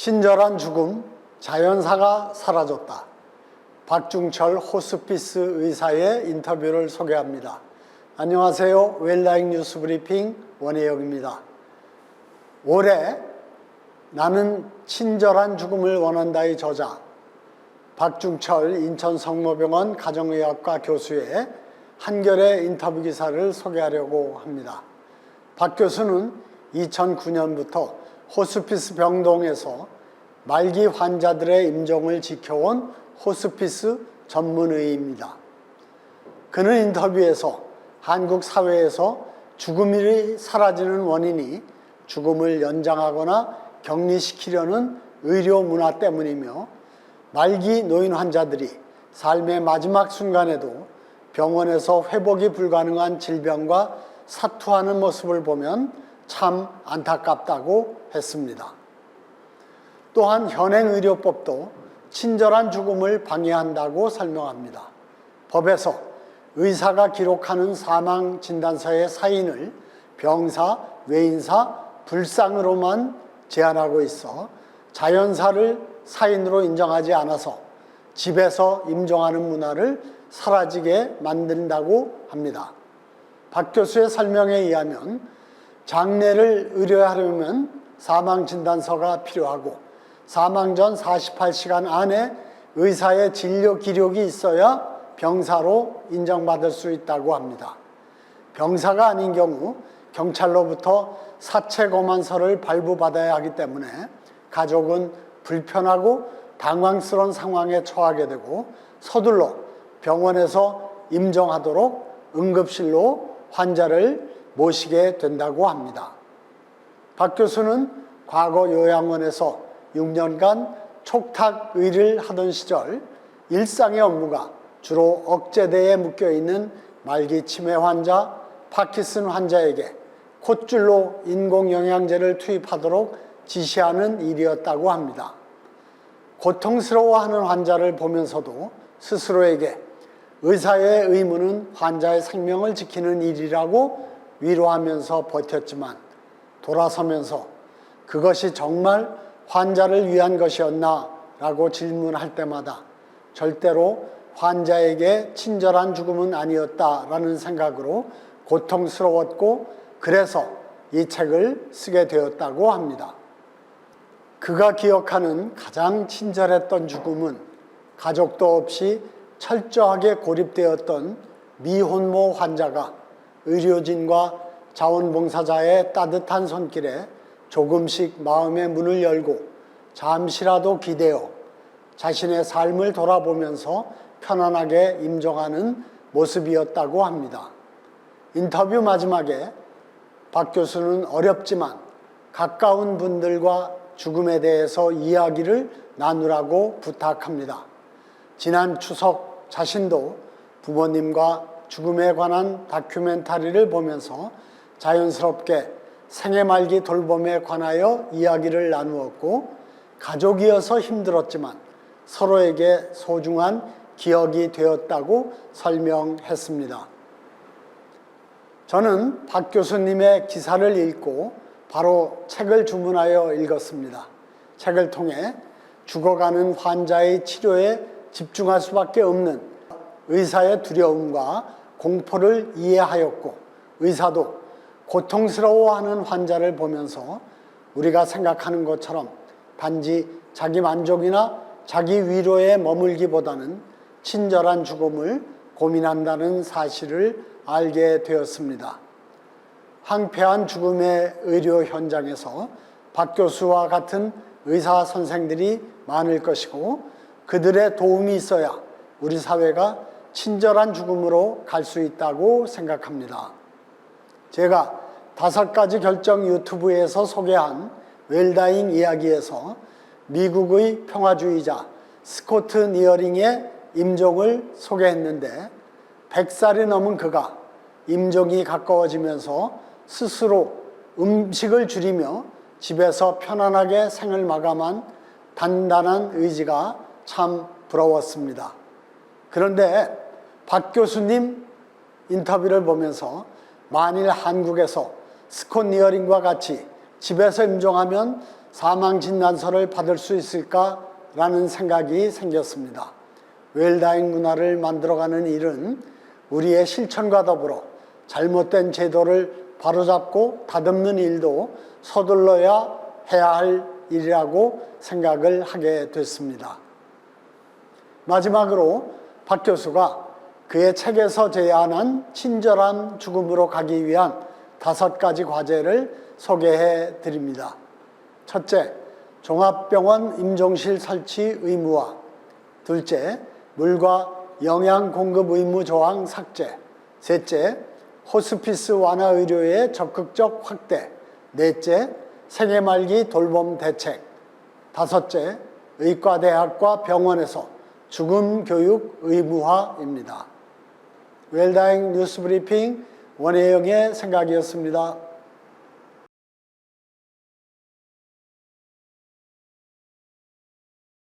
친절한 죽음, 자연사가 사라졌다. 박중철 호스피스 의사의 인터뷰를 소개합니다. 안녕하세요. 웰다잉 뉴스 브리핑 원혜영입니다. 올해 나는 친절한 죽음을 원한다의 저자 박중철 인천성모병원 가정의학과 교수의 한겨레 인터뷰 기사를 소개하려고 합니다. 박 교수는 2009년부터 호스피스 병동에서 말기 환자들의 임종을 지켜온 호스피스 전문의입니다. 그는 인터뷰에서 한국 사회에서 죽음이 사라지는 원인이 죽음을 연장하거나 격리시키려는 의료 문화 때문이며 말기 노인 환자들이 삶의 마지막 순간에도 병원에서 회복이 불가능한 질병과 사투하는 모습을 보면 참 안타깝다고 했습니다. 또한 현행 의료법도 친절한 죽음을 방해한다고 설명합니다. 법에서 의사가 기록하는 사망 진단서의 사인을 병사, 외인사, 불상으로만 제한하고 있어 자연사를 사인으로 인정하지 않아서 집에서 임종하는 문화를 사라지게 만든다고 합니다. 박 교수의 설명에 의하면 장례를 의뢰하려면 사망진단서가 필요하고 사망 전 48시간 안에 의사의 진료 기록이 있어야 병사로 인정받을 수 있다고 합니다. 병사가 아닌 경우 경찰로부터 사체 검안서를 발부받아야 하기 때문에 가족은 불편하고 당황스러운 상황에 처하게 되고 서둘러 병원에서 임종하도록 응급실로 환자를 모시게 된다고 합니다. 박 교수는 과거 요양원에서 6년간 촉탁의를 하던 시절 일상의 업무가 주로 억제대에 묶여있는 말기 치매 환자, 파킨슨 환자에게 콧줄로 인공영양제를 투입하도록 지시하는 일이었다고 합니다. 고통스러워하는 환자를 보면서도 스스로에게 의사의 의무는 환자의 생명을 지키는 일이라고 위로하면서 버텼지만 돌아서면서 그것이 정말 환자를 위한 것이었나 라고 질문할 때마다 절대로 환자에게 친절한 죽음은 아니었다라는 생각으로 고통스러웠고 그래서 이 책을 쓰게 되었다고 합니다. 그가 기억하는 가장 친절했던 죽음은 가족도 없이 철저하게 고립되었던 미혼모 환자가 의료진과 자원봉사자의 따뜻한 손길에 조금씩 마음의 문을 열고 잠시라도 기대어 자신의 삶을 돌아보면서 편안하게 임종하는 모습이었다고 합니다. 인터뷰 마지막에 박 교수는 어렵지만 가까운 분들과 죽음에 대해서 이야기를 나누라고 부탁합니다. 지난 추석 자신도 부모님과 죽음에 관한 다큐멘터리를 보면서 자연스럽게 생애 말기 돌봄에 관하여 이야기를 나누었고 가족이어서 힘들었지만 서로에게 소중한 기억이 되었다고 설명했습니다. 저는 박 교수님의 기사를 읽고 바로 책을 주문하여 읽었습니다. 책을 통해 죽어가는 환자의 치료에 집중할 수밖에 없는 의사의 두려움과 공포를 이해하였고 의사도 고통스러워하는 환자를 보면서 우리가 생각하는 것처럼 단지 자기 만족이나 자기 위로에 머물기보다는 친절한 죽음을 고민한다는 사실을 알게 되었습니다. 황폐한 죽음의 의료 현장에서 박 교수와 같은 의사 선생들이 많을 것이고 그들의 도움이 있어야 우리 사회가 친절한 죽음으로 갈 수 있다고 생각합니다. 제가 5가지 결정 유튜브에서 소개한 웰다잉 이야기에서 미국의 평화주의자 스코트 니어링의 임종을 소개했는데 100살이 넘은 그가 임종이 가까워지면서 스스로 음식을 줄이며 집에서 편안하게 생을 마감한 단단한 의지가 참 부러웠습니다. 그런데 박 교수님 인터뷰를 보면서 만일 한국에서 스콧 니어링과 같이 집에서 임종하면 사망진단서를 받을 수 있을까라는 생각이 생겼습니다. 웰다잉 문화를 만들어가는 일은 우리의 실천과 더불어 잘못된 제도를 바로잡고 다듬는 일도 서둘러야 해야 할 일이라고 생각을 하게 됐습니다. 마지막으로 박 교수가 그의 책에서 제안한 친절한 죽음으로 가기 위한 5가지 과제를 소개해 드립니다. 첫째, 종합병원 임종실 설치 의무화. 둘째, 물과 영양 공급 의무 조항 삭제. 셋째, 호스피스 완화 의료의 적극적 확대. 넷째, 생애 말기 돌봄 대책. 다섯째, 의과대학과 병원에서 죽음 교육 의무화입니다. 웰다잉 뉴스 브리핑 원혜영의 생각이었습니다.